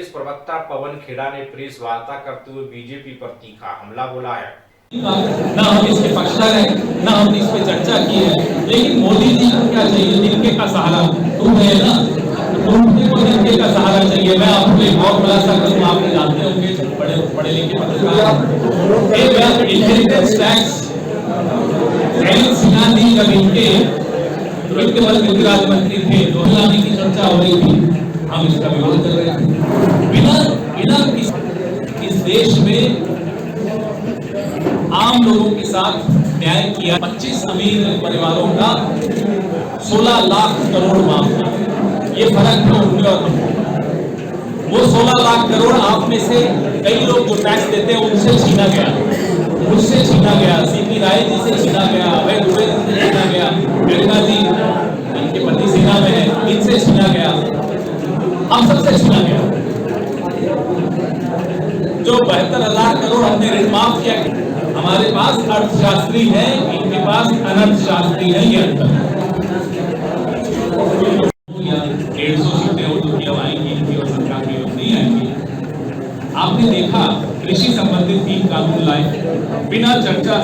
प्रवक्ता पवन खेड़ा ने प्रेस वार्ता करते हुए बीजेपी पर तीखा हमला बोला है। ना हम इसके पक्षधर हैं, ना हमने इस पे चर्चा की है, लेकिन मोदी जी को क्या चाहिए? निलके का सहारा तुम है ना, तुमको को निलके का सहारा चाहिए। मैं आपको एक बहुत बड़ा सा करूँ, आपने जानते होंगे पढ़े लिखे पत्रकार इनहेरिटेंस टैक्स सिन्हा जी जब इनके वित्त राज्य मंत्री थे तो लाने की चर्चा हो रही थी, हम इसका विरोध कर रहे थे। बिना इस देश में आम लोगों के साथ न्याय किया। 25 अमीर परिवारों का 16 लाख करोड़ माफ किया। ये फर्क है उनके और हम। वो 16 लाख करोड़ आप में से कई लोग जो टैक्स देते हैं उनसे छीना गया, मुझसे छीना गया, सीपी राय जी से छीना गया, अभय दुबे जी से छीना गया, गरिमा जी इनके पति सेना में है, इनसे छीना गया, हम सबसे छीना गया। जो 72,000 करोड़ हमने ऋण माफ किया, हमारे पास अर्थशास्त्री है, इनके पास अनर्थशास्त्री है। ये अंतर 150 सीटें उर्दू की आएंगी, इनकी और सरकार की नहीं आएंगी। आपने देखा कृषि संबंधित 3 कानून लाए, बिना चर्चा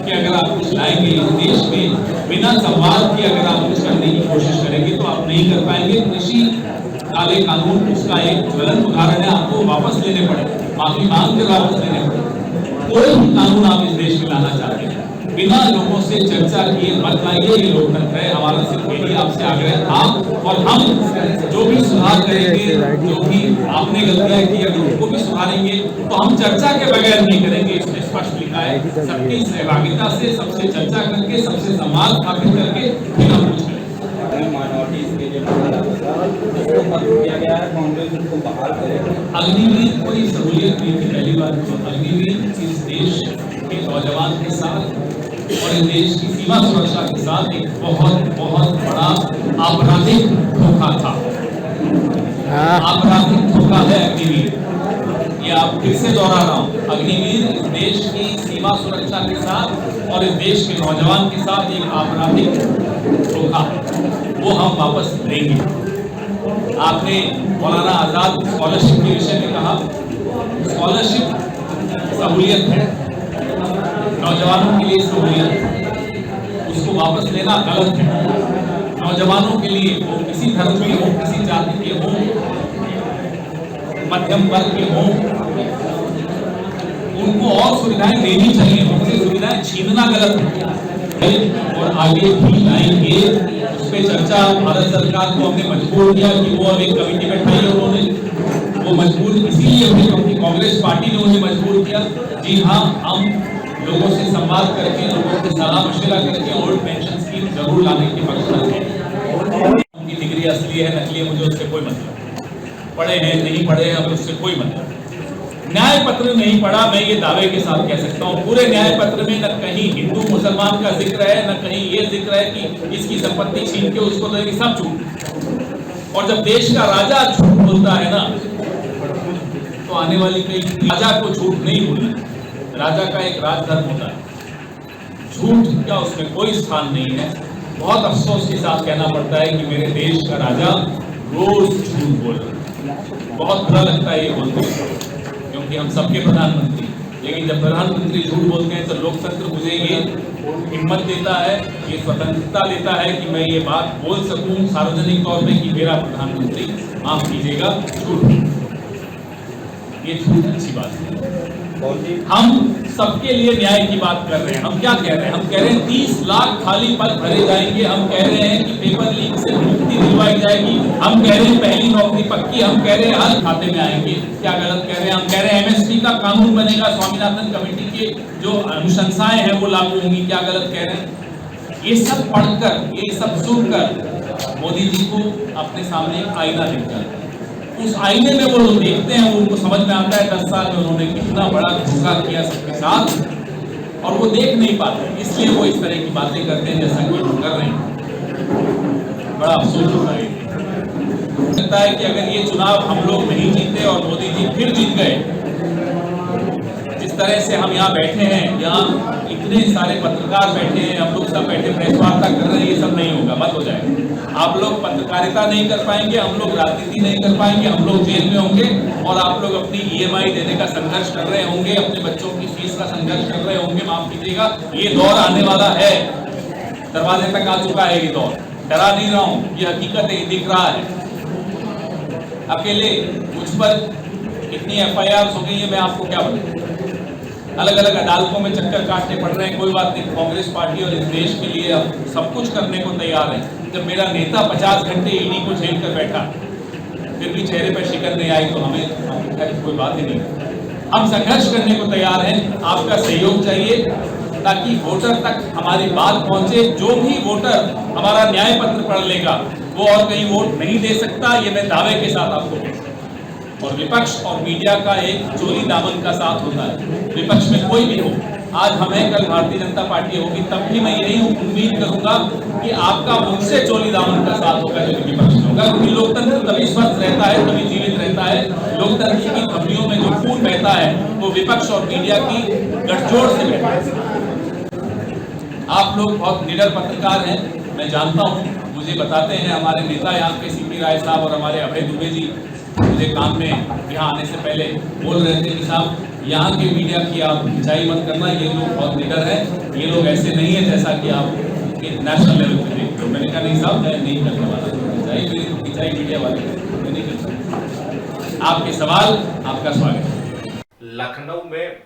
के अगर आप कुछ लाएंगे इस देश में, बिना संवाद के अगर आप कुछ करने की कोशिश करेंगे तो आप नहीं कर पाएंगे। कृषि काले कानून उसका एक ज्वलंत उदाहरण है, आपको वापस लेने पड़े, माफी मांग कर वापस लेने पड़े। कोई भी कानून आप इस देश में लाना चाहते हैं, बिना लोगों से चर्चा किए मत लाइए। ये लोकतंत्र है, हमारा सिर्फ यही आपसे आग्रह था। और हम जो भी सुधार करेंगे, जो भी आपने गलतियां की अगर उनको भी सुधारेंगे तो हम चर्चा के बगैर नहीं करेंगे। इसमें स्पष्ट लिखा है, सबकी सहभागिता से, सबसे चर्चा करके, सबसे संवाद स्थापित करके फिर हम कुछ करेंगे। अग्निवीर कोई सहूलियत नहीं थी। पहली बात तो अग्निवीर इस देश के नौजवान के साथ और इस देश की सीमा सुरक्षा के साथ एक बहुत बड़ा आपराधिक धोखा था। आपराधिक धोखा है अग्निवीर। ये आप फिर से दोहरा रहा हूं, अग्निवीर इस देश की सीमा सुरक्षा के साथ और इस देश के नौजवान के साथ एक आपराधिक धोखा, वो हम वापस लेंगे। आपने मौलाना आजाद स्कॉलरशिप के विषय में कहा, स्कॉलरशिप सहूलियत है, नौजवानों के लिए सहूलियत है, उसको वापस लेना गलत है। नौजवानों के लिए, वो किसी धर्म के हो, किसी जाति के हो, मध्यम वर्ग के हो, उनको और सुविधाएं देनी चाहिए, उनसे सुविधाएं छीनना गलत है। और आगे भी लाएंगे, उस पर चर्चा भारत सरकार को हमने मजबूर किया कि वो अब एक कमेटी बैठाई। उन्होंने वो मजबूर इसीलिए हुई क्योंकि कांग्रेस पार्टी ने उन्हें मजबूर किया। जी हाँ, हम लोगों से संवाद करके, लोगों से सलाह मशवरा करके ओल्ड पेंशन स्कीम जरूर लाने की पक्ष हैं। उनकी डिग्री असली है नकली है, मुझे उससे कोई मतलब, पढ़े हैं नहीं पढ़े हैं, हमें उससे कोई मतलब। न्याय पत्र नहीं पढ़ा, मैं ये दावे के साथ कह सकता हूँ, पूरे न्याय पत्र में न कहीं हिंदू मुसलमान का जिक्र है, न कहीं ये जिक्र है कि इसकी संपत्ति छीन के उसको देंगे, सब झूठ। और जब देश का राजा झूठ बोलता है ना, तो आने वाली कई राजा को झूठ नहीं बोलना, राजा का एक राजधर्म होता है, झूठ का उसमें कोई स्थान नहीं है। बहुत अफसोस के साथ कहना पड़ता है कि मेरे देश का राजा रोज झूठ बोल रहा है। बहुत बुरा लगता है ये बोलते क्योंकि हम सबके प्रधानमंत्री, लेकिन जब प्रधानमंत्री झूठ बोलते हैं तो लोकतंत्र मुझे ये हिम्मत देता है, ये स्वतंत्रता देता है कि मैं ये बात बोल सकूं सार्वजनिक तौर पे कि मेरा प्रधानमंत्री, माफ कीजिएगा, झूठ। ये झूठ अच्छी बात है। हम सबके लिए न्याय की बात कर रहे हैं। हम क्या कह रहे हैं? हम कह रहे हैं 30 लाख खाली पद भरे जाएंगे। हम कह रहे हैं कि पेपर लीक से मुक्ति दिलवाई जाएगी। हम कह रहे हैं पहली नौकरी पक्की। हम कह रहे हैं हर खाते में आएंगे। क्या गलत कह रहे हैं? हम कह रहे हैं MSP का कानून बनेगा, स्वामीनाथन कमेटी के जो अनुशंसाएं हैं वो लागू होंगी। क्या गलत कह रहे हैं? ये सब पढ़कर, ये सब सुनकर मोदी जी को अपने सामने एक आईना दिख जाता है। उस आईने में वो लोग देखते हैं, उनको समझ में आता है 10 साल में उन्होंने कितना बड़ा धोखा किया सबके साथ, और वो देख नहीं पाते, इसलिए वो इस तरह की बातें करते हैं जैसा कि हम कर रहे हैं। बड़ा अफसोस होता है। लगता है कि अगर ये चुनाव हम लोग नहीं जीते और मोदी जी फिर जीत गए, जिस तरह से हम यहाँ बैठे हैं, यहाँ इतने सारे पत्रकार बैठे हैं, हम लोग सब बैठे प्रेस वार्ता कर रहे हैं, ये सब नहीं होगा, बंद हो जाएगा। आप लोग पत्रकारिता नहीं कर पाएंगे, हम लोग राजनीति नहीं कर पाएंगे, हम लोग जेल में होंगे और आप लोग अपनी EMI देने का संघर्ष कर रहे होंगे, अपने बच्चों की फीस का संघर्ष कर रहे होंगे। माफ कीजिएगा, ये दौर आने वाला है, दरवाजे तक आ चुका है ये दौर। डरा नहीं रहा हूं, ये हकीकत है, ये दिख रहा है। अकेले मुझ पर कितनी FIR हो गई है मैं आपको क्या बताऊं, अलग अलग अदालतों में चक्कर काटने पड़ रहे हैं। कोई बात नहीं, कांग्रेस पार्टी और इस देश के लिए अब सब कुछ करने को तैयार है। जब मेरा नेता 50 घंटे ईडी को झेल कर बैठा, फिर भी चेहरे पर शिकन नहीं आई, तो हमें कोई बात ही नहीं। हम संघर्ष करने को तैयार हैं, आपका सहयोग चाहिए ताकि वोटर तक हमारी बात पहुंचे। जो भी वोटर हमारा न्याय पत्र पढ़ लेगा वो और कहीं वोट नहीं दे सकता, ये मैं दावे के साथ आपको कहता हूं। और विपक्ष और मीडिया का एक चोरी दामन का साथ होता है। विपक्ष में कोई भी हो, आज हमें कल भारतीय जनता पार्टी होगी, तब भी मैं यही उम्मीद करूंगा कि आपका मुझसे चोरी दामन का साथ होगा जो विपक्ष में होगा। क्योंकि लोकतंत्र तभी स्वस्थ रहता है, तभी जीवित रहता है। लोकतंत्र की धमनियों में जो खून बहता है वो विपक्ष और मीडिया की गठजोड़ से बहता है। आप लोग बहुत निडर पत्रकार हैं, मैं जानता हूं, मुझे बताते हैं हमारे नेता यहाँ के CP राय साहब और हमारे अभय दुबे जी मुझे काम में यहाँ आने से पहले बोल रहे थे कि साहब यहाँ के मीडिया की आप खिंचाई मत करना, ये लोग बहुत निडर हैं, ये लोग ऐसे नहीं है जैसा कि आप नेशनल लेवल पे देखते हो। मैंने कहा नहीं साहब, मैं नहीं करने वाला खिंचाई, मेरी तो खिंचाई मीडिया वाले मैं नहीं कर सकता। आपके सवाल, आपका स्वागत। लखनऊ में